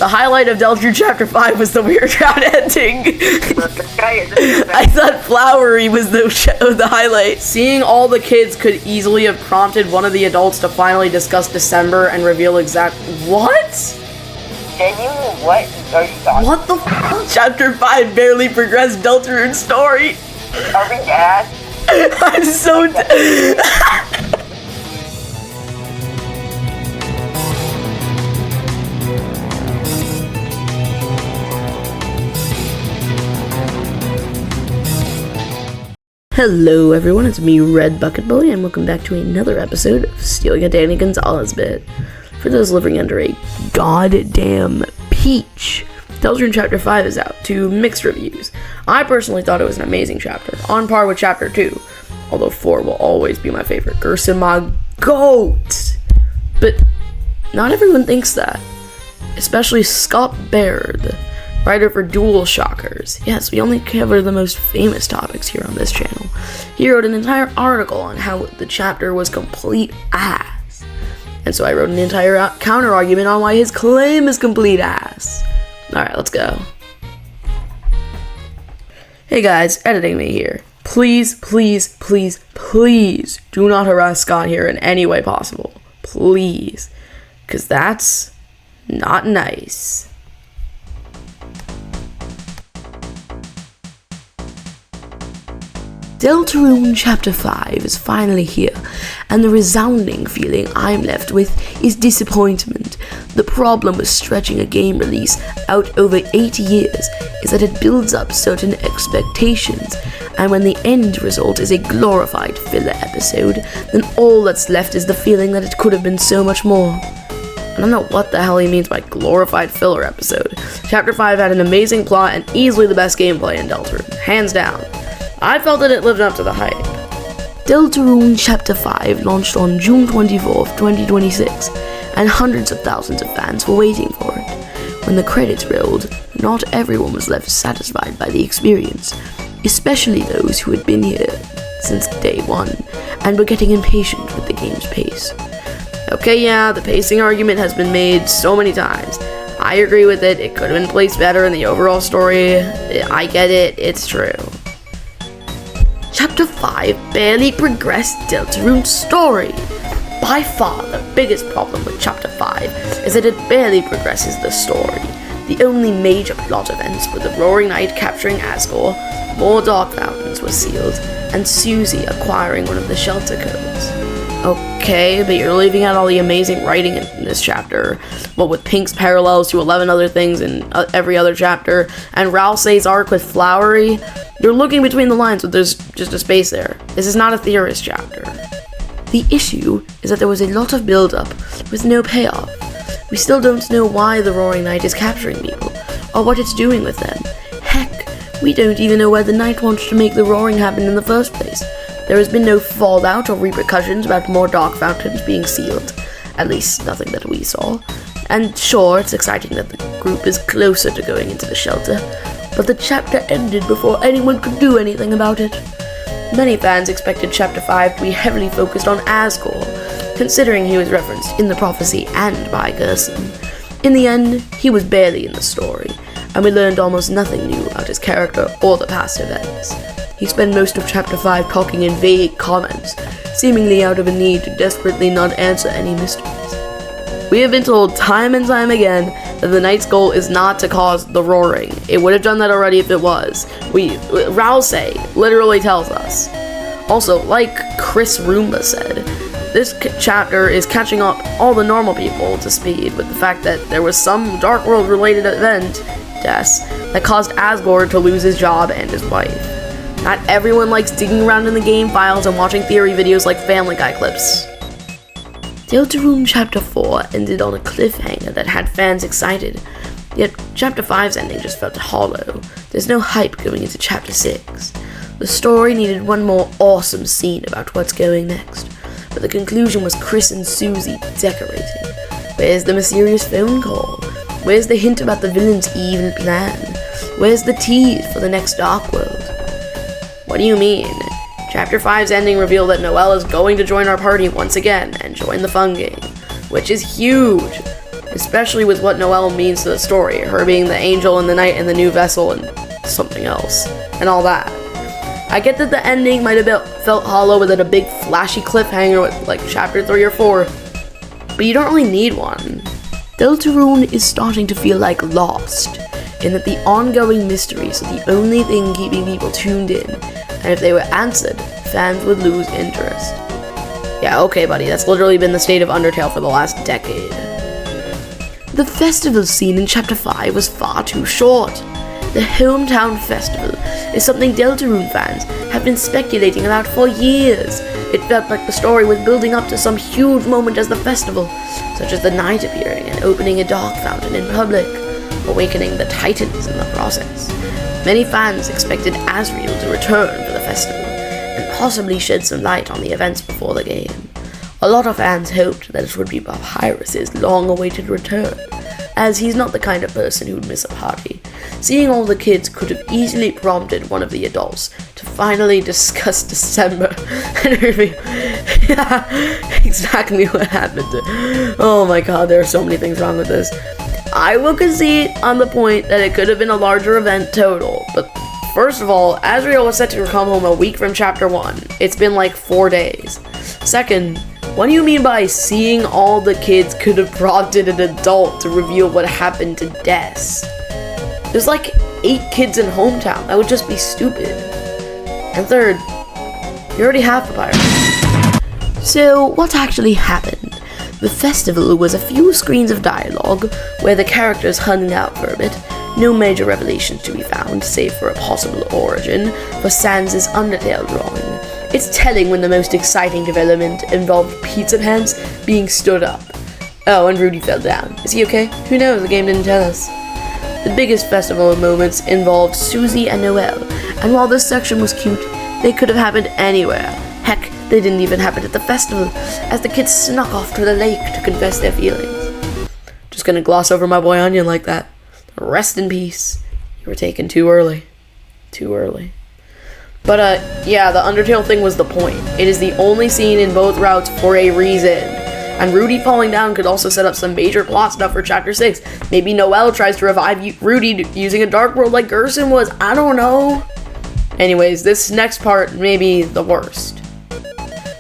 The highlight of Deltarune Chapter 5 was the Weird Round ending. I thought Flowery was the highlight. Seeing all the kids could easily have prompted one of the adults to finally discuss December and reveal what? Genuinely, what are you talking What the f? Chapter 5 barely progressed Deltarune's story. Are we ass? I'm so Hello everyone, it's me, Red Bucket Boy, and welcome back to another episode of Stealing a Danny Gonzalez Bit. For those living under a goddamn peach, Deltarune Chapter 5 is out to mixed reviews. I personally thought it was an amazing chapter, on par with Chapter 2, although 4 will always be my favorite. Gerson, my goat! But not everyone thinks that, especially Scott Baird, writer for Dual Shockers. Yes, we only cover the most famous topics here on this channel. He wrote an entire article on how the chapter was complete ass. And so I wrote an entire counter-argument on why his claim is complete ass. Alright, let's go. Hey guys, editing me here. Please, please, please, please do not harass Scott here in any way possible. Please. Because that's not nice. Deltarune Chapter 5 is finally here, and the resounding feeling I'm left with is disappointment. The problem with stretching a game release out over 8 years is that it builds up certain expectations, and when the end result is a glorified filler episode, then all that's left is the feeling that it could have been so much more. I don't know what the hell he means by glorified filler episode. Chapter 5 had an amazing plot and easily the best gameplay in Deltarune, hands down. I felt that it lived up to the hype. Deltarune Chapter 5 launched on June 24th, 2026, and hundreds of thousands of fans were waiting for it. When the credits rolled, not everyone was left satisfied by the experience, especially those who had been here since day one, and were getting impatient with the game's pace. Okay, yeah, the pacing argument has been made so many times. I agree with it, it could have been placed better in the overall story. I get it, it's true. Chapter 5 barely progressed Deltarune's story. By far, the biggest problem with Chapter 5 is that it barely progresses the story. The only major plot events were the Roaring Knight capturing Asgore, more dark fountains were sealed, and Susie acquiring one of the shelter codes. Okay, but you're leaving out all the amazing writing in this chapter, what with Pink's parallels to 11 other things in every other chapter, and Ralsei's arc with Flowery. You're looking between the lines, but there's just a space there. This is not a theorist chapter. The issue is that there was a lot of build-up with no payoff. We still don't know why the Roaring Knight is capturing people, or what it's doing with them. Heck, we don't even know why the Knight wants to make the Roaring happen in the first place. There has been no fallout or repercussions about more dark fountains being sealed. At least, nothing that we saw. And sure, it's exciting that the group is closer to going into the shelter, but the chapter ended before anyone could do anything about it. Many fans expected Chapter 5 to be heavily focused on Asgore, considering he was referenced in the prophecy and by Gerson. In the end, he was barely in the story, and we learned almost nothing new about his character or the past events. He spent most of Chapter 5 talking in vague comments, seemingly out of a need to desperately not answer any mysteries. We have been told time and time again that the Knight's goal is not to cause the Roaring. It would have done that already if it was. Ralsei literally tells us. Also, like Chris Roomba said, this chapter is catching up all the normal people to speed with the fact that there was some Dark World related event, that caused Asgore to lose his job and his wife. Not everyone likes digging around in the game files and watching theory videos like Family Guy clips. Deltarune Chapter 4 ended on a cliffhanger that had fans excited, yet Chapter 5's ending just felt hollow. There's no hype going into Chapter 6. The story needed one more awesome scene about what's going next, but the conclusion was Chris and Susie decorating. Where's the mysterious phone call? Where's the hint about the villain's evil plan? Where's the tease for the next Dark World? What do you mean? Chapter 5's ending revealed that Noelle is going to join our party once again and join the fun game, which is huge. especially with what Noelle means to the story, her being the angel in the night and the new vessel and something else, and all that. I get that the ending might have felt hollow without a big flashy cliffhanger with like chapter 3 or 4, but you don't really need one. Deltarune is starting to feel like Lost, in that the ongoing mysteries are the only thing keeping people tuned in, and if they were answered, fans would lose interest. Yeah, okay buddy, that's literally been the state of Undertale for the last decade. The festival scene in chapter 5 was far too short. The hometown festival is something Deltarune fans have been speculating about for years. It felt like the story was building up to some huge moment as the festival, such as the knight appearing and opening a dark fountain in public, awakening the titans in the process. Many fans expected Asriel to return for the festival, and possibly shed some light on the events before the game. A lot of fans hoped that it would be Papyrus's long-awaited return, as he's not the kind of person who'd miss a party. Seeing all the kids could have easily prompted one of the adults to finally discuss December and review. Yeah, exactly what happened. Oh my god, there are so many things wrong with this. I will concede on the point that it could have been a larger event total, but first of all, Asriel was set to come home a week from chapter 1. It's been like 4 days. Second, what do you mean by seeing all the kids could have prompted an adult to reveal what happened to Des? There's like 8 kids in hometown. That would just be stupid. And third, you already have Papyrus. So, what actually happened? The festival was a few screens of dialogue where the characters hung out for a bit. No major revelations to be found, save for a possible origin for Sans' Undertale drawing. It's telling when the most exciting development involved Pizza Pants being stood up. Oh, and Rudy fell down. Is he okay? Who knows? The game didn't tell us. The biggest festival moments involved Susie and Noelle, and while this section was cute, they could have happened anywhere. Heck, they didn't even happen at the festival, as the kids snuck off to the lake to confess their feelings. Just gonna gloss over my boy Onion like that. Rest in peace. You were taken too early. Too early. But, yeah, the Undertale thing was the point. It is the only scene in both routes for a reason. And Rudy falling down could also set up some major plot stuff for Chapter 6. Maybe Noelle tries to revive Rudy using a Dark World like Gerson was. I don't know. Anyways, this next part may be the worst.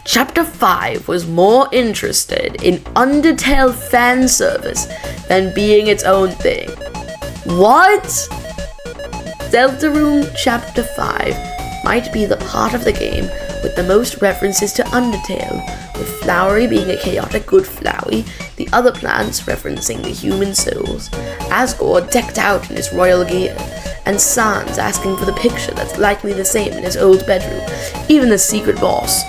Chapter 5 was more interested in Undertale fan service than being its own thing. What? Deltarune Chapter 5 might be the part of the game with the most references to Undertale, with Flowery being a chaotic good Flowey, the other plants referencing the human souls, Asgore decked out in his royal gear, and Sans asking for the picture that's likely the same in his old bedroom. Even the secret boss,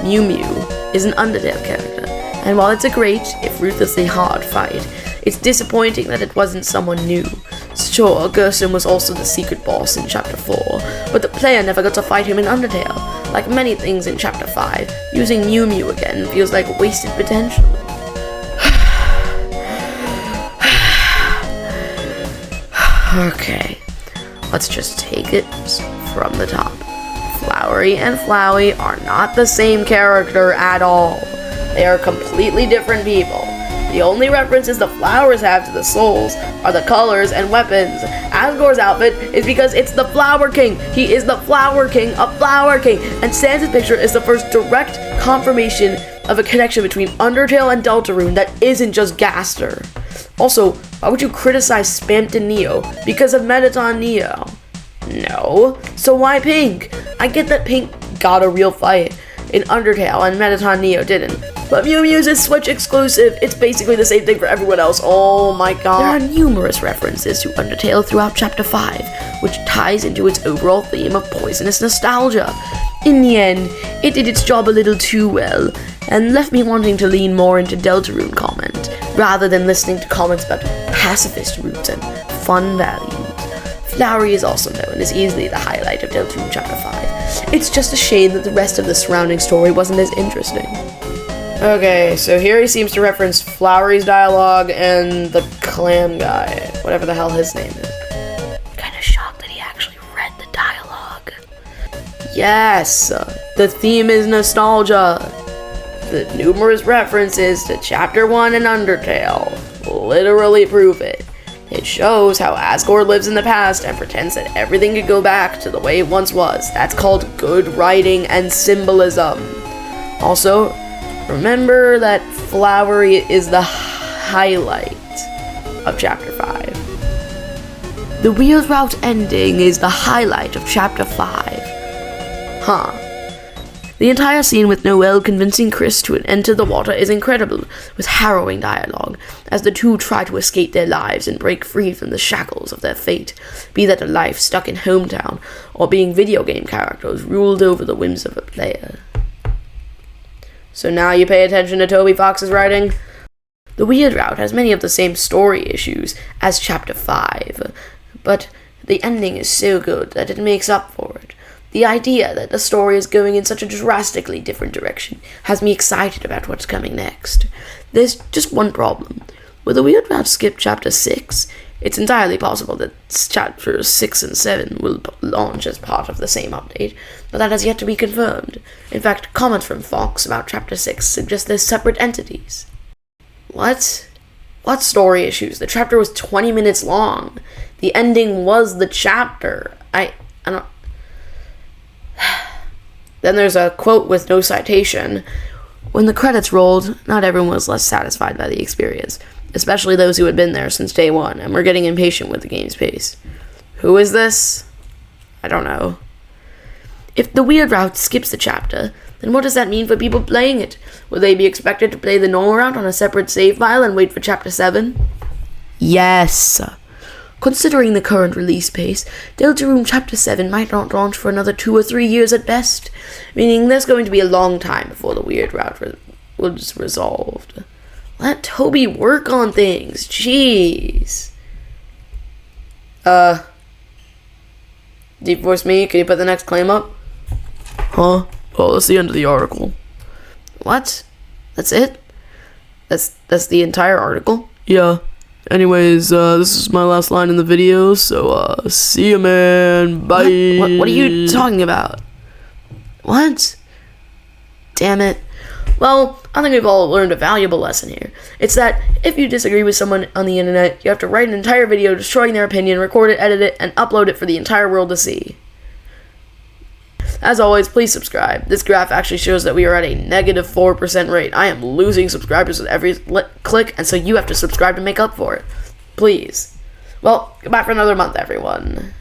Mew Mew, is an Undertale character, and while it's a great, if ruthlessly hard fight, it's disappointing that it wasn't someone new. Sure, Gerson was also the secret boss in Chapter 4, but the player never got to fight him in Undertale. Like many things in Chapter 5, using Mew Mew again feels like wasted potential. Okay, let's just take it from the top. Flowery and Flowey are not the same character at all. They are completely different people. The only references the flowers have to the souls are the colors and weapons. Asgore's outfit is because it's the Flower King. He is the Flower King, a Flower King. And Sans' picture is the first direct confirmation of a connection between Undertale and Deltarune that isn't just Gaster. Also, why would you criticize Spampton Neo because of Mettaton Neo? No. So why Pink? I get that Pink got a real fight in Undertale and Mettaton Neo didn't. But Mew Mew's is Switch exclusive. It's basically the same thing for everyone else. Oh my god. There are numerous references to Undertale throughout Chapter 5, which ties into its overall theme of poisonous nostalgia. In the end, it did its job a little too well, and left me wanting to lean more into Deltarune comment, rather than listening to comments about pacifist roots and fun values. Flowery is also known as easily the highlight of Deltarune Chapter 5. It's just a shame that the rest of the surrounding story wasn't as interesting. Okay, so here he seems to reference Flowery's dialogue and the clam guy, whatever the hell his name is. Kinda shocked that he actually read the dialogue. Yes, the theme is nostalgia. The numerous references to Chapter 1 and Undertale. literally prove it. It shows how Asgore lives in the past and pretends that everything could go back to the way it once was. That's called good writing and symbolism. Also, remember that Flowery is the highlight of Chapter 5. The Weird Route ending is the highlight of Chapter 5. Huh. The entire scene with Noelle convincing Chris to enter the water is incredible, with harrowing dialogue, as the two try to escape their lives and break free from the shackles of their fate, be that a life stuck in hometown, or being video game characters ruled over the whims of a player. So now you pay attention to Toby Fox's writing? The Weird Route has many of the same story issues as Chapter 5, but the ending is so good that it makes up for it. The idea that the story is going in such a drastically different direction has me excited about what's coming next. There's just one problem. Will the Weird Route skip Chapter 6? It's entirely possible that Chapters 6 and 7 will launch as part of the same update, but that has yet to be confirmed. In fact, comments from Fox about Chapter 6 suggest they're separate entities. What? What story issues? The chapter was 20 minutes long. The ending was the chapter. I don't... Then there's a quote with no citation. When the credits rolled, not everyone was less satisfied by the experience, especially those who had been there since day one and were getting impatient with the game's pace. Who is this? I don't know. If the Weird Route skips the chapter, then what does that mean for people playing it? Will they be expected to play the normal route on a separate save file and wait for Chapter 7? Yes. Considering the current release pace, Deltarune Chapter 7 might not launch for another 2 or 3 years at best, meaning there's going to be a long time before the Weird Route was resolved. Let Toby work on things, jeez. Deep Voice Me, can you put the next claim up? Huh? Oh, that's the end of the article. What? That's it? That's the entire article? Yeah. Anyways, this is my last line in the video, so, see ya, man. Bye. What are you talking about? What? Damn it. Well, I think we've all learned a valuable lesson here. It's that if you disagree with someone on the internet, you have to write an entire video destroying their opinion, record it, edit it, and upload it for the entire world to see. As always, please subscribe. This graph actually shows that we are at a negative 4% rate. I am losing subscribers with every click, and so you have to subscribe to make up for it. Please. Well, goodbye for another month, everyone.